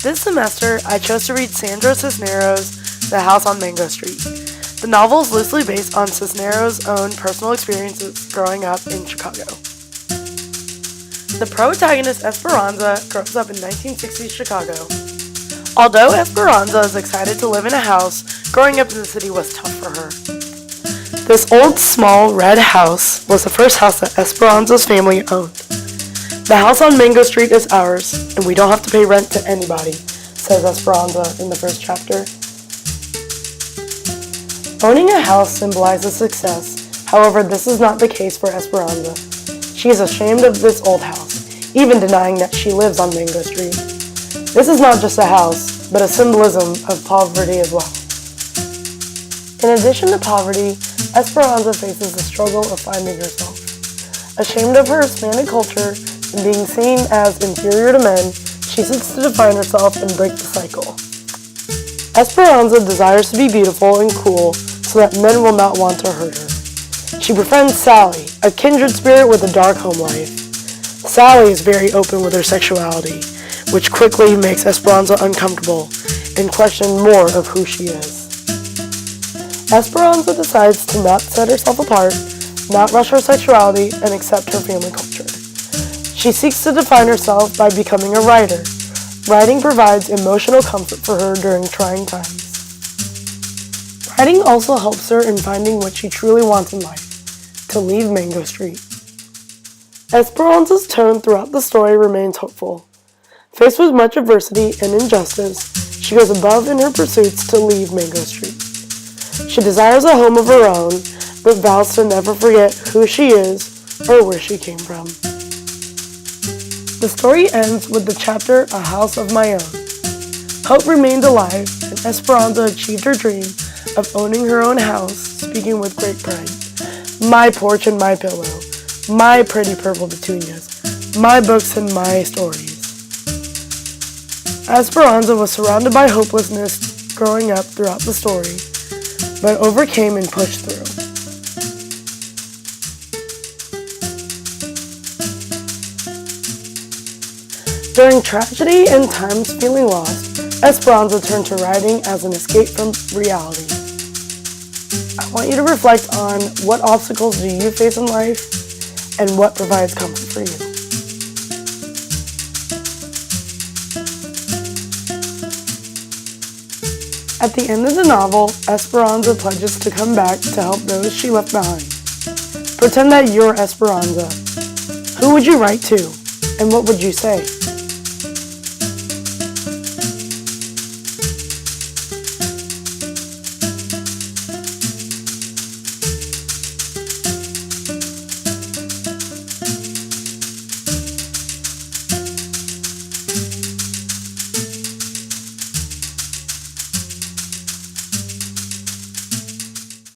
This semester, I chose to read Sandra Cisneros' The House on Mango Street. The novel is loosely based on Cisneros' own personal experiences growing up in Chicago. The protagonist Esperanza grows up in 1960s Chicago. Although Esperanza is excited to live in a house, growing up in the city was tough for her. This old, small, red house was the first house that Esperanza's family owned. The house on Mango Street is ours, and we don't have to pay rent to anybody, says Esperanza in the first chapter. Owning a house symbolizes success. However, this is not the case for Esperanza. She is ashamed of this old house, even denying that she lives on Mango Street. This is not just a house, but a symbolism of poverty as well. In addition to poverty, Esperanza faces the struggle of finding herself. Ashamed of her Hispanic culture and being seen as inferior to men, she seeks to define herself and break the cycle. Esperanza desires to be beautiful and cool so that men will not want to hurt her. She befriends Sally, a kindred spirit with a dark home life. Sally is very open with her sexuality, which quickly makes Esperanza uncomfortable and question more of who she is. Esperanza decides to not set herself apart, not rush her sexuality, and accept her family culture. She seeks to define herself by becoming a writer. Writing provides emotional comfort for her during trying times. Writing also helps her in finding what she truly wants in life, to leave Mango Street. Esperanza's tone throughout the story remains hopeful. Faced with much adversity and injustice, she goes above in her pursuits to leave Mango Street. She desires a home of her own, but vows to never forget who she is or where she came from. The story ends with the chapter, A House of My Own. Hope remained alive, and Esperanza achieved her dream of owning her own house, speaking with great pride. My porch and my pillow, my pretty purple petunias, my books and my stories. Esperanza was surrounded by hopelessness growing up throughout the story, but overcame and pushed through. During tragedy and times feeling lost, Esperanza turned to writing as an escape from reality. I want you to reflect on what obstacles do you face in life and what provides comfort for you. At the end of the novel, Esperanza pledges to come back to help those she left behind. Pretend that you're Esperanza. Who would you write to, and what would you say?